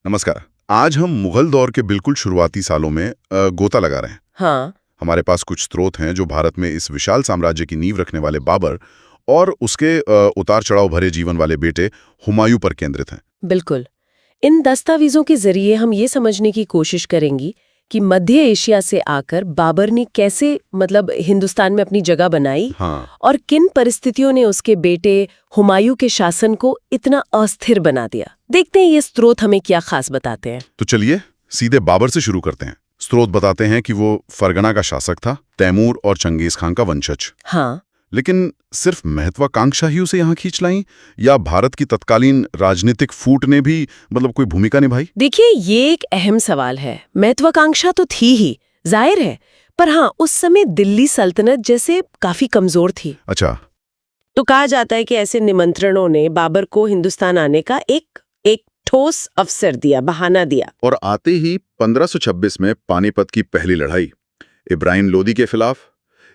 नमस्कार। आज हम मुगल दौर के बिल्कुल शुरुआती सालों में गोता लगा रहे हैं। हाँ, हमारे पास कुछ स्रोत हैं जो भारत में इस विशाल साम्राज्य की नींव रखने वाले बाबर और उसके उतार चढ़ाव भरे जीवन वाले बेटे हुमायूं पर केंद्रित हैं। बिल्कुल। इन दस्तावेजों के जरिए हम ये समझने की कोशिश करेंगी कि मध्य एशिया से आकर बाबर ने कैसे हिंदुस्तान में अपनी जगह बनाई हाँ, और किन परिस्थितियों ने उसके बेटे हुमायूं के शासन को इतना अस्थिर बना दिया। देखते हैं ये स्रोत हमें क्या खास बताते हैं। तो चलिए सीधे बाबर से शुरू करते हैं। स्रोत बताते हैं कि वो फरगना का शासक था, तैमूर और चंगेज खान का वंशज। हाँ, लेकिन सिर्फ महत्वाकांक्षा ही उसे यहाँ खींच लाई या भारत की तत्कालीन राजनीतिक फूट ने भी कोई भूमिका निभाई? देखिए ये एक अहम सवाल है। महत्वाकांक्षा तो थी ही, जाहिर है, पर हाँ उस समय दिल्ली सल्तनत जैसे काफी कमजोर थी। अच्छा। तो कहा जाता है कि ऐसे निमंत्रणों ने बाबर को हिंदुस्तान आने का एक एक ठोस अवसर दिया, बहाना दिया। और आते ही 1526 में पानीपत की पहली लड़ाई इब्राहिम लोदी के खिलाफ,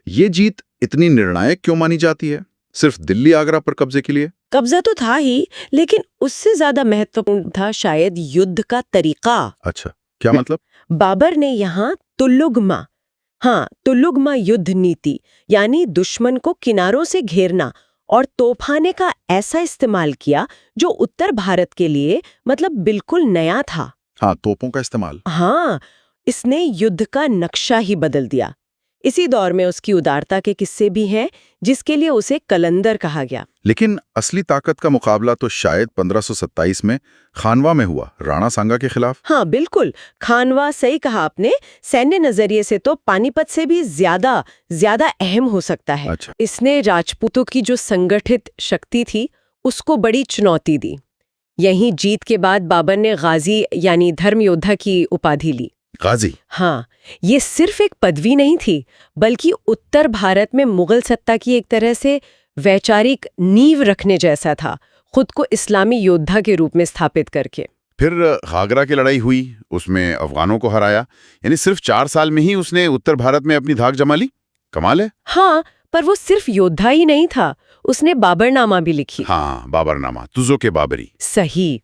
ये जीत इतनी निर्णायक क्यों मानी जाती है? सिर्फ दिल्ली आगरा पर कब्जे के लिए? कब्जा तो था ही, लेकिन उससे ज्यादा महत्वपूर्ण था शायद युद्ध का तरीका। अच्छा, क्या मतलब? बाबर ने यहाँ तुल्लुगमा युद्ध नीति यानी दुश्मन को किनारों से घेरना और तोपखाने का ऐसा इस्तेमाल किया जो उत्तर भारत के लिए बिल्कुल नया था। हाँ, तोपों का इस्तेमाल। हाँ, इसने युद्ध का नक्शा ही बदल दिया। इसी दौर में उसकी उदारता के किस्से भी हैं, जिसके लिए उसे कलंदर कहा गया। लेकिन असली ताकत का मुकाबला तो शायद 1527 में खानवा में हुआ, राणा सांगा के खिलाफ। हाँ बिल्कुल, खानवा, सही कहा आपने। सैन्य नजरिए से तो पानीपत से भी ज्यादा ज्यादा अहम हो सकता है। अच्छा। इसने राजपूतों की जो संगठित शक्ति थी उसको बड़ी चुनौती दी। यहीं जीत के बाद बाबर ने गाजी यानी धर्म योद्धा की उपाधि ली। गाजी? हाँ, ये सिर्फ एक पदवी नहीं थी, बल्कि उत्तर भारत में मुगल सत्ता की एक तरह से वैचारिक नींव रखने जैसा था, खुद को इस्लामी योद्धा के रूप में स्थापित करके। फिर घाघरा की लड़ाई हुई, उसमें अफगानों को हराया, यानी सिर्फ 4 साल में ही उसने उत्तर भारत में अपनी धाक जमा ली। कमाल है। हाँ, पर वो सिर्फ योद्धा ही नहीं था, उसने बाबरनामा भी लिखी। हाँ, बाबरनामा, तुजो के बाबरी। सही,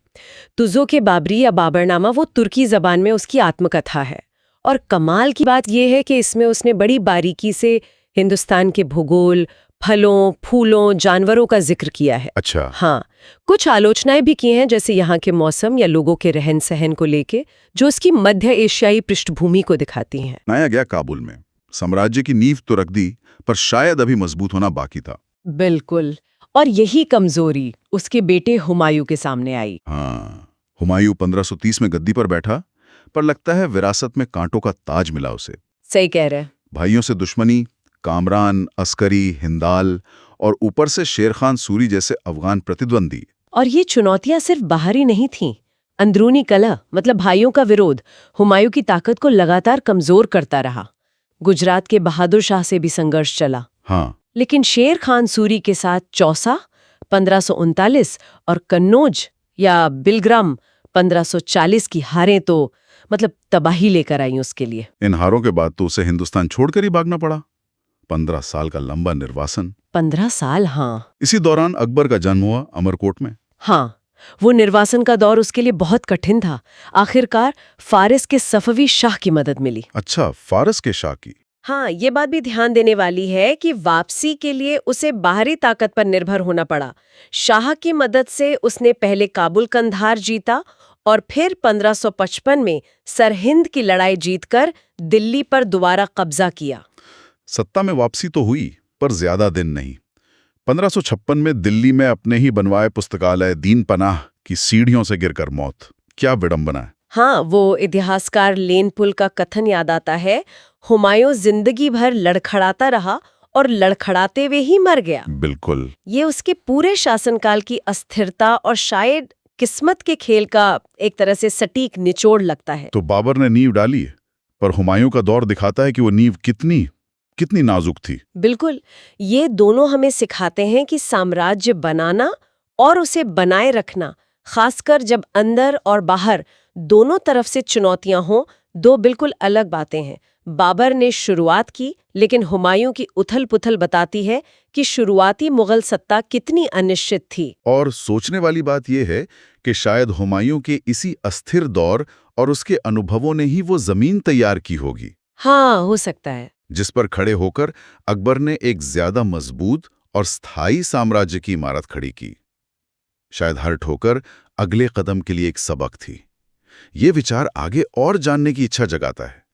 तुजो के बाबरी या बाबरनामा वो तुर्की जबान में उसकी आत्मकथा है। और कमाल की बात यह है कि इसमें उसने बड़ी बारीकी से हिंदुस्तान के भूगोल, फलों, फूलों, जानवरों का जिक्र किया है। अच्छा। हाँ, कुछ आलोचनाएं भी की हैं, जैसे यहाँ के मौसम या लोगों के रहन सहन को लेके, जो उसकी मध्य एशियाई पृष्ठभूमि को दिखाती हैं। नया गया काबुल में, साम्राज्य की नींव तो रख दी, पर शायद अभी मजबूत होना बाकी था। बिल्कुल, और यही कमजोरी उसके बेटे हुमायूं के सामने आई। हाँ, हुमायूं 1530 में गद्दी पर बैठा, पर लगता है विरासत में कांटों का ताज मिला उसे। सही कह रहे। भाइयों से दुश्मनी, कामरान, अस्करी, हिंदाल और ऊपर से शेर खान सूरी जैसे अफगान प्रतिद्वंदी। और ये चुनौतियां सिर्फ बाहरी नहीं थीं, अंदरूनी कलह भाइयों का विरोध हुमायूं की ताकत को लगातार कमजोर करता रहा। गुजरात के बहादुर शाह से भी संघर्ष चला। हाँ। लेकिन शेर खान सूरी के साथ चौसा 1539 और कन्नौज या बिलग्राम 1540 की हारें तो तबाही लेकर आई उसके लिए। इन हारों के बाद तो उसे हिंदुस्तान छोड़कर ही भागना पड़ा। 15 साल का लंबा निर्वासन। 15 साल, हाँ। इसी दौरान अकबर का जन्म हुआ अमरकोट में। हाँ, वो निर्वासन का दौर उसके लिए बहुत कठिन था। आखिरकार फारिस के सफवी शाह की मदद मिली। अच्छा, फारस के शाह की। हाँ, ये बात भी ध्यान देने वाली है कि वापसी के लिए उसे बाहरी ताकत पर निर्भर होना पड़ा। शाह की मदद से उसने पहले काबुल कंधार जीता और फिर 1555 में सरहिंद की लड़ाई जीतकर दिल्ली पर दोबारा कब्जा किया। सत्ता में वापसी तो हुई, पर ज्यादा दिन नहीं। 1556 में दिल्ली में अपने ही बनवाए पुस्तकालय दीन पनाह की सीढ़ियों से गिरकर मौत। क्या विडंबना है। हाँ, वो इतिहासकार लेनपुल का कथन याद आता है, हुमायूं जिंदगी भर लड़खड़ाता रहा और लड़खड़ाते हुए ही मर गया। बिल्कुल। ये उसके पूरे शासनकाल की अस्थिरता और शायद किस्मत के खेल का एक तरह से सटीक निचोड़ लगता है। तो बाबर ने नींव डाली है, पर हुमायूं का दौर दिखाता है कि वो नींव कितनी नाजुक थी। बिल्कुल, ये दोनों हमें सिखाते हैं कि साम्राज्य बनाना और उसे बनाए रखना, खासकर जब अंदर और बाहर दोनों तरफ से चुनौतियां हों, दो बिल्कुल अलग बातें हैं। बाबर ने शुरुआत की, लेकिन हुमायूं की उथल-पुथल बताती है कि शुरुआती मुगल सत्ता कितनी अनिश्चित थी। और सोचने वाली बात यह है कि शायद हुमायूं के इसी अस्थिर दौर और उसके अनुभवों ने ही वो जमीन तैयार की होगी, हाँ, हो सकता है। जिस पर खड़े होकर अकबर ने एक ज्यादा मजबूत और स्थायी साम्राज्य की इमारत खड़ी की। शायद हर ठोकर अगले कदम के लिए एक सबक थी। ये विचार आगे और जानने की इच्छा जगाता है।